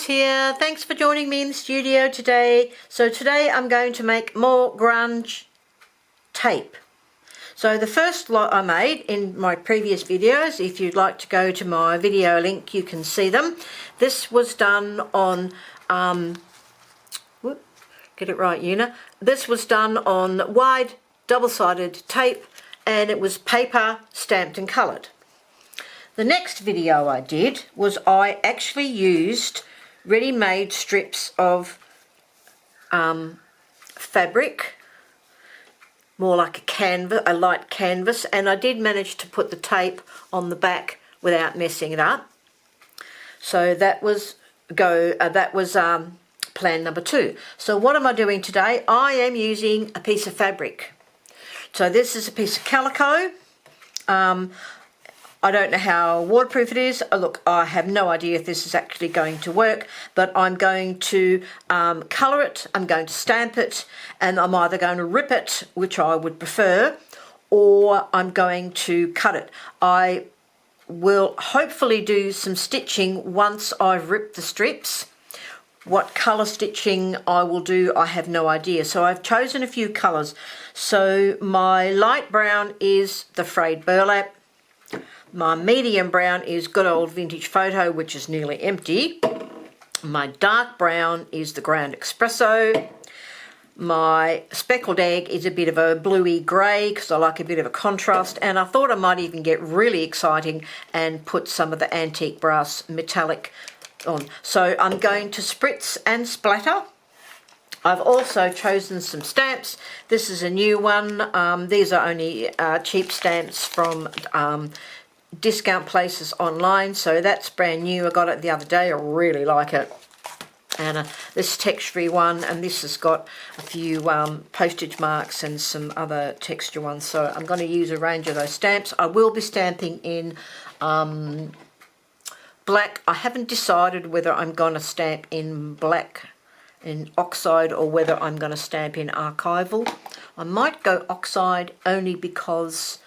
Mars here. Thanks for joining me in the studio today. So today I'm going to make more grunge tape. So the first lot I made in my previous videos, if you'd like to go to my video link, you can see them. This was done on, get it right, Una. This was done on wide double-sided tape, and it was paper stamped and coloured. The next video I did was I actually used ready-made strips of fabric, more like a canvas, a light canvas, and I did manage to put the tape on the back without messing it up. So that was plan number 2. So what am I doing today? I am using a piece of fabric. So this is a piece of calico. I don't know how waterproof it is. Look, I have no idea if this is actually going to work, but I'm going to colour it, I'm going to stamp it, and I'm either going to rip it, which I would prefer, or I'm going to cut it. I will hopefully do some stitching once I've ripped the strips. What colour stitching I will do, I have no idea. So I've chosen a few colours. So my light brown is the frayed burlap. My medium brown is good old vintage photo, which is nearly empty. My dark brown is the ground espresso. My speckled egg is a bit of a bluey grey because I like a bit of a contrast, and I thought I might even get really exciting and put some of the antique brass metallic on. So I'm going to spritz and splatter. I've also chosen some stamps. This is a new one. These are only cheap stamps from discount places online, so that's brand new. I got it the other day. I really like it. And this texture one, and this has got a few postage marks and some other texture ones, so I'm going to use a range of those stamps. I will be stamping in black. I haven't decided whether I'm going to stamp in black in oxide or whether I'm going to stamp in archival. I might go oxide only because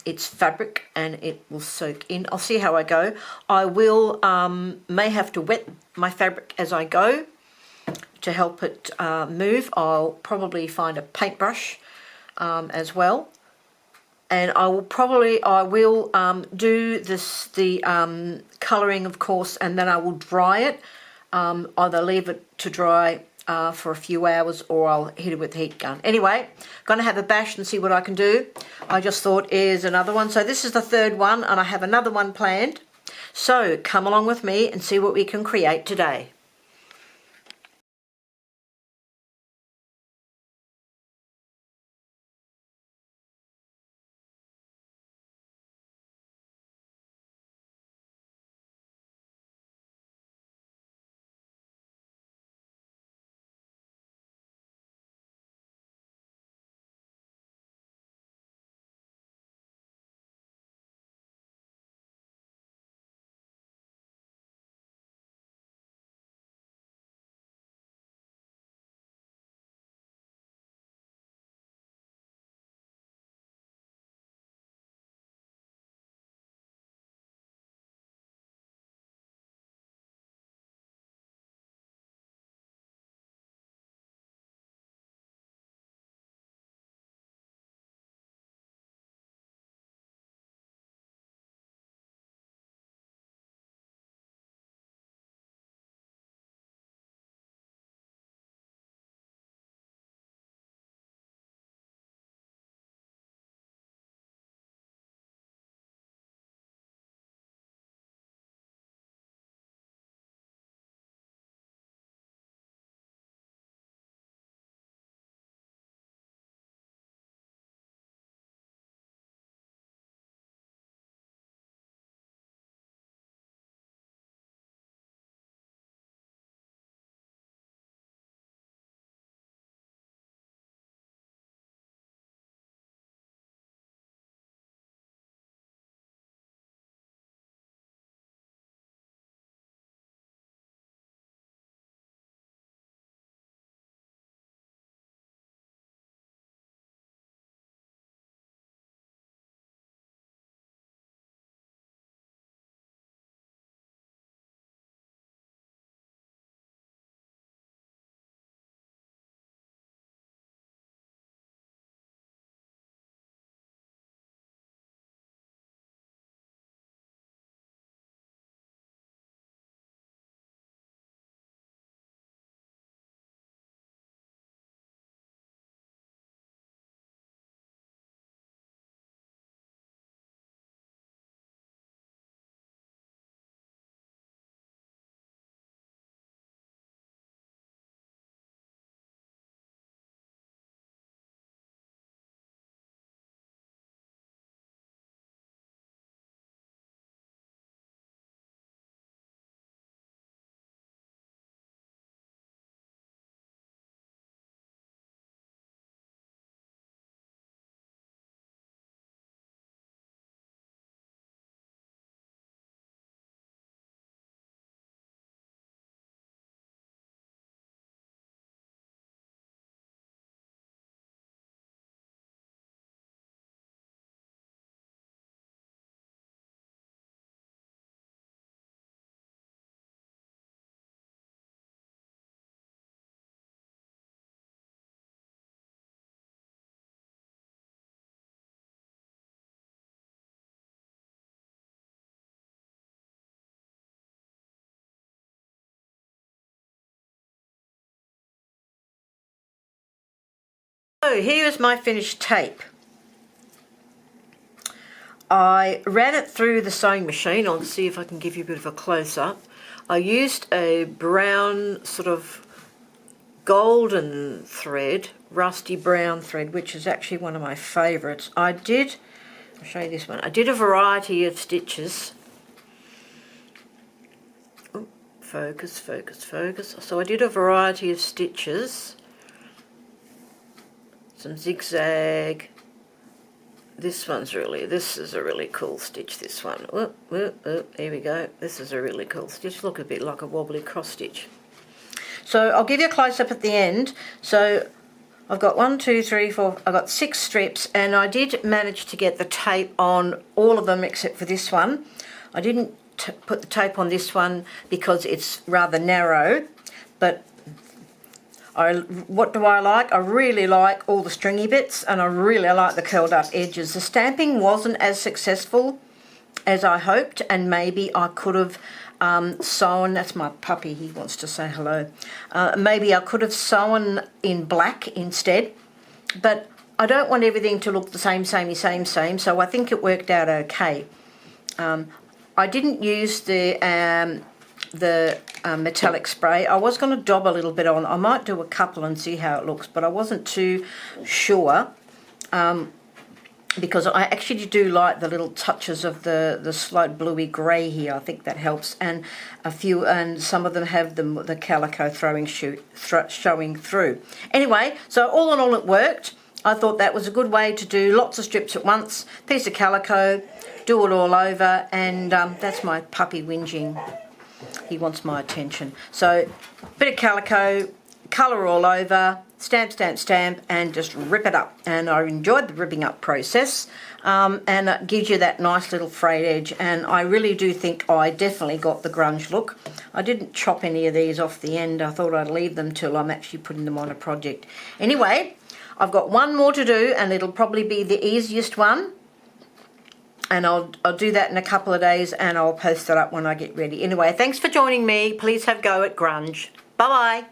it's fabric and it will soak in. I'll see how I go. I will may have to wet my fabric as I go to help it move. I'll probably find a paintbrush as well, and I will do the colouring, of course, and then I will dry it. Either leave it to dry for a few hours, or I'll hit it with the heat gun. Anyway, going to have a bash and see what I can do. I just thought, here's another one. So this is the third one, and I have another one planned. So come along with me and see what we can create today. So here's my finished tape. I ran it through the sewing machine. I'll see if I can give you a bit of a close-up. I used a brown sort of golden thread, rusty brown thread, which is actually one of my favourites. I'll show you this one. I did a variety of stitches. Oh, focus, focus, focus. So I did a variety of stitches. Some zigzag. This is a really cool stitch, this one. Here we go. This is a really cool stitch. Look, a bit like a wobbly cross stitch. So I'll give you a close-up at the end. So I've got 1, 2, 3, 4, I've got 6 strips, and I did manage to get the tape on all of them except for this one. I didn't put the tape on this one because it's rather narrow, but what do I like? I really like all the stringy bits, and I really like the curled up edges. The stamping wasn't as successful as I hoped, and maybe I could have sewn, that's my puppy, he wants to say hello. Maybe I could have sewn in black instead, but I don't want everything to look the same, so I think it worked out okay. I didn't use the metallic spray. I was going to daub a little bit on. I might do a couple and see how it looks, but I wasn't too sure because I actually do like the little touches of the slight bluey grey here. I think that helps, and some of them have the calico showing through. Anyway, so all in all, it worked. I thought that was a good way to do lots of strips at once. Piece of calico, do it all over, and that's my puppy whinging. He wants my attention. So, bit of calico, colour all over, stamp, stamp, stamp, and just rip it up. And I enjoyed the ripping up process, and it gives you that nice little frayed edge. And I really do think I definitely got the grunge look. I didn't chop any of these off the end. I thought I'd leave them till I'm actually putting them on a project. Anyway, I've got one more to do, and it'll probably be the easiest one. And I'll do that in a couple of days, and I'll post it up when I get ready. Anyway, thanks for joining me. Please have a go at grunge. Bye-bye.